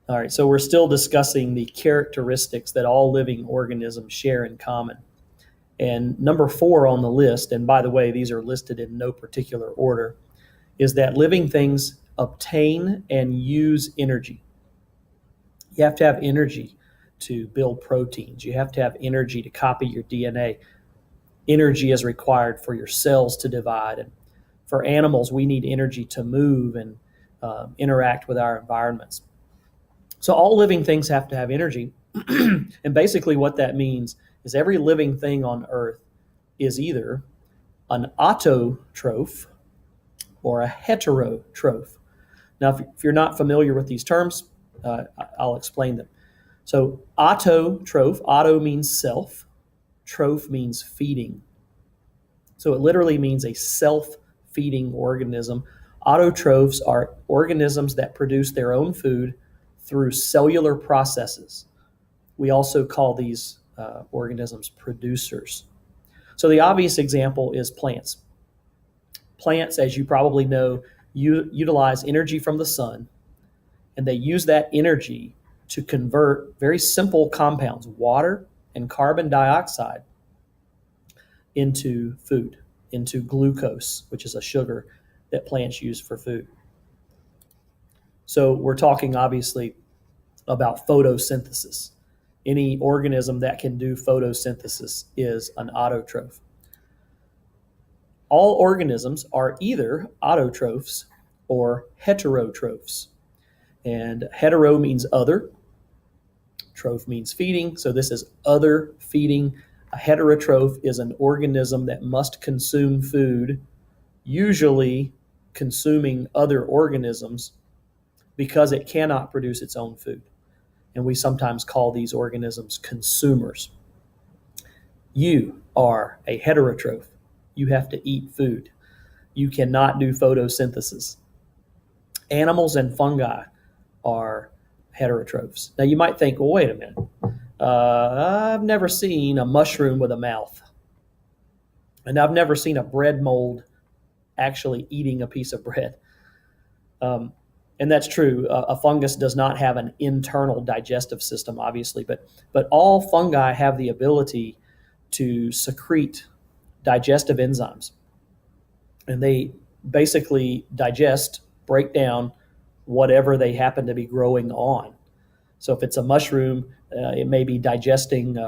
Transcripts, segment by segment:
All right, so we're still discussing the characteristics that all living organisms share in common. And number four on the list, and by the way, these are listed in no particular order, is that living things obtain and use energy. You have to have energy to build proteins. You have to have energy to copy your DNA. Energy is required for your cells to divide. And for animals, we need energy to move and interact with our environments. So all living things have to have energy. And basically, what that means is every living thing on Earth is either an autotroph or a heterotroph. Now, if you're not familiar with these terms, I'll explain them. So, autotroph, auto means self, troph means feeding. So, it literally means a self feeding organism. Autotrophs are organisms that produce their own food through cellular processes. We also call these organisms producers. So, the obvious example is plants. Plants, as you probably know, utilize energy from the sun, and they use that energy to convert very simple compounds, water and carbon dioxide, into food, into glucose, which is a sugar that plants use for food. So we're talking obviously about photosynthesis. Any organism that can do photosynthesis is an autotroph. All organisms are either autotrophs or heterotrophs. And hetero means other, troph means feeding, so this is other feeding. A heterotroph is an organism that must consume food, usually consuming other organisms because it cannot produce its own food. And we sometimes call these organisms consumers. You are a heterotroph. You have to eat food. You cannot do photosynthesis. Animals and fungi are heterotrophs. Now you might think, well, wait a minute. I've never seen a mushroom with a mouth. And I've never seen a bread mold actually eating a piece of bread. And that's true. A fungus does not have an internal digestive system, obviously, but all fungi have the ability to secrete digestive enzymes. And they basically digest, break down whatever they happen to be growing on. So if it's a mushroom, it may be digesting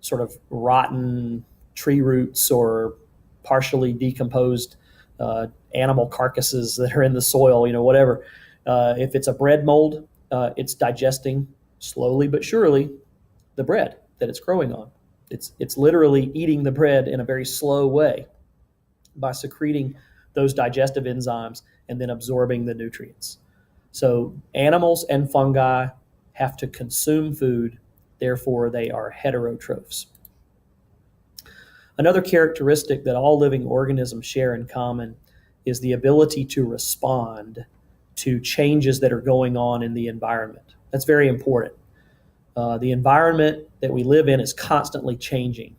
sort of rotten tree roots or partially decomposed animal carcasses that are in the soil, whatever. If it's a bread mold, it's digesting slowly but surely the bread that it's growing on. It's literally eating the bread in a very slow way by secreting those digestive enzymes and then absorbing the nutrients. So animals and fungi have to consume food, therefore they are heterotrophs. Another characteristic that all living organisms share in common is the ability to respond to changes that are going on in the environment. That's very important. The environment that we live in is constantly changing.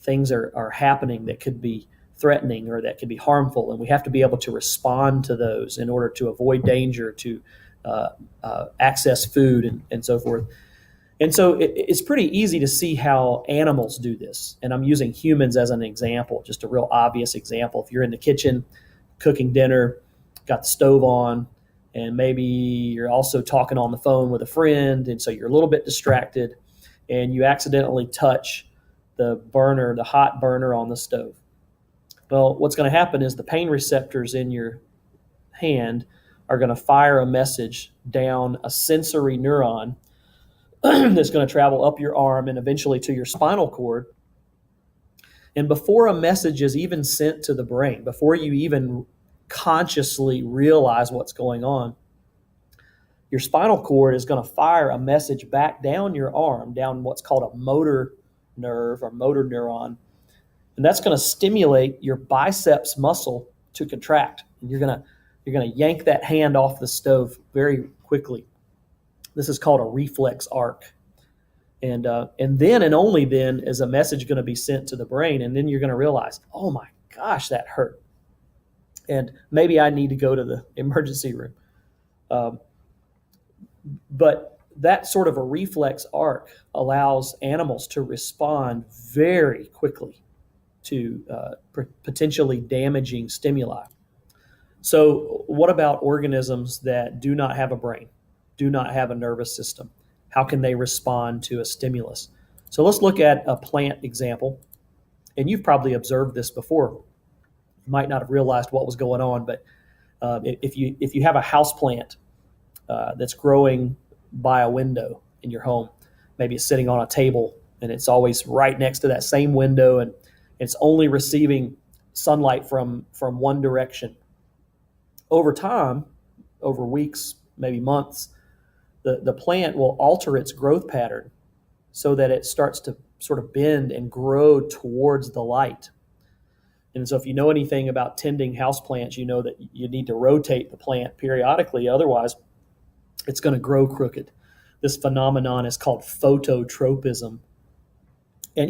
Things are happening that could be threatening or that could be harmful, and we have to be able to respond to those in order to avoid danger, to access food, and so forth. And so it's pretty easy to see how animals do this. And I'm using humans as an example, just a real obvious example. If you're in the kitchen cooking dinner, got the stove on, and maybe you're also talking on the phone with a friend, and so you're a little bit distracted, and you accidentally touch the burner, the hot burner on the stove. Well, what's going to happen is the pain receptors in your hand are going to fire a message down a sensory neuron that's going to travel up your arm and eventually to your spinal cord. And before a message is even sent to the brain, before you even consciously realize what's going on, your spinal cord is going to fire a message back down your arm, down what's called a motor nerve or motor neuron. And that's going to stimulate your biceps muscle to contract. And you're going to yank that hand off the stove very quickly. This is called a reflex arc. And then and only then is a message going to be sent to the brain. And then you're going to realize, oh my gosh, that hurt. And maybe I need to go to the emergency room. But that sort of a reflex arc allows animals to respond very quickly to potentially damaging stimuli. So, what about organisms that do not have a brain, do not have a nervous system? How can they respond to a stimulus? So, let's look at a plant example. And you've probably observed this before. You might not have realized what was going on, but if you have a house plant that's growing by a window in your home, maybe it's sitting on a table and it's always right next to that same window, and it's only receiving sunlight from one direction. Over time, over weeks, maybe months, the plant will alter its growth pattern so that it starts to sort of bend and grow towards the light. And so if you know anything about tending houseplants, you know that you need to rotate the plant periodically. Otherwise, it's going to grow crooked. This phenomenon is called phototropism. And,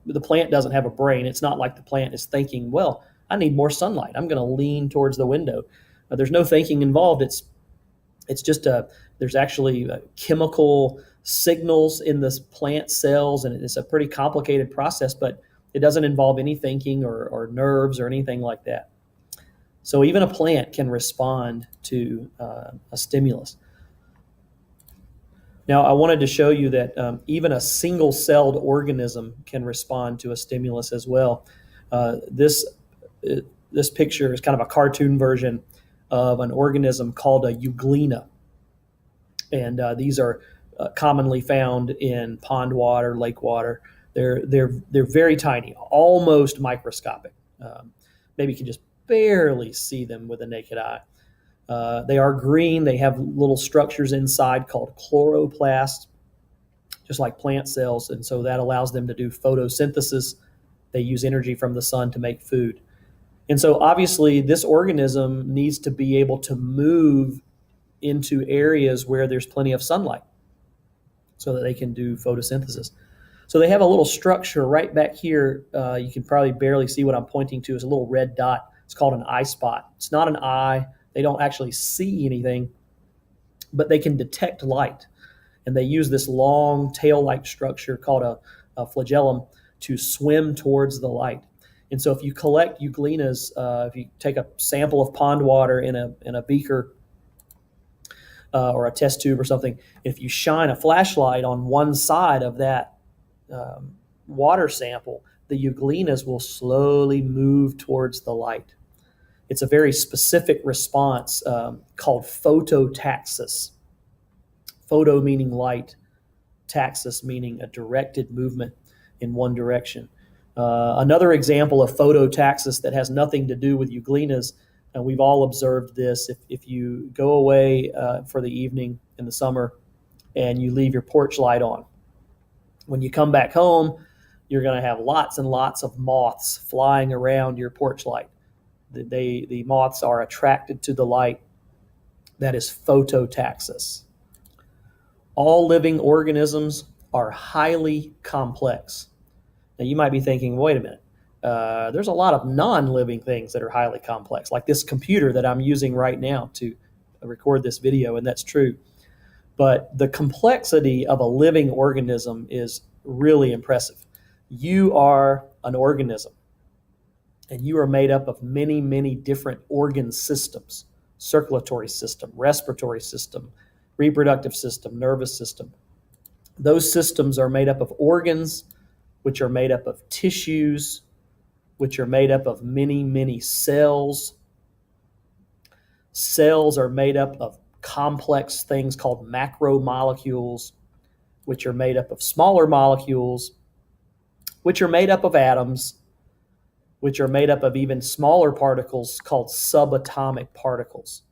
the plant doesn't have a brain. It's not like the plant is thinking, well, I need more sunlight. I'm going to lean towards the window. There's no thinking involved. It's just there's actually chemical signals in the plant cells, and it's a pretty complicated process, but it doesn't involve any thinking or nerves or anything like that. So even a plant can respond to a stimulus. Now, I wanted to show you that even a single-celled organism can respond to a stimulus as well. This picture is kind of a cartoon version of an organism called a euglena. And these are commonly found in pond water, lake water. They're very tiny, almost microscopic. Maybe you can just barely see them with the naked eye. They are green. They have little structures inside called chloroplasts, just like plant cells, and so that allows them to do photosynthesis. They use energy from the sun to make food. And so obviously this organism needs to be able to move into areas where there's plenty of sunlight so that they can do photosynthesis. So they have a little structure right back here. You can probably barely see what I'm pointing to. It's a little red dot. It's called an eye spot. It's not an eye. They don't actually see anything, but they can detect light. And they use this long tail-like structure called a flagellum to swim towards the light. And so if you collect euglenas, if you take a sample of pond water in a beaker or a test tube or something, if you shine a flashlight on one side of that water sample, the euglenas will slowly move towards the light. It's a very specific response called phototaxis. Photo meaning light, taxis meaning a directed movement in one direction. Another example of phototaxis that has nothing to do with euglenas, and we've all observed this, if you go away for the evening in the summer and you leave your porch light on, when you come back home, you're going to have lots and lots of moths flying around your porch light. The moths are attracted to the light. That is phototaxis. All living organisms are highly complex. Now you might be thinking, wait a minute, there's a lot of non-living things that are highly complex, like this computer that I'm using right now to record this video, and that's true. But the complexity of a living organism is really impressive. You are an organism, and you are made up of many, many different organ systems: circulatory system, respiratory system, reproductive system, nervous system. Those systems are made up of organs, which are made up of tissues, which are made up of many, many cells. Cells are made up of complex things called macromolecules, which are made up of smaller molecules, which are made up of atoms, which are made up of even smaller particles called subatomic particles.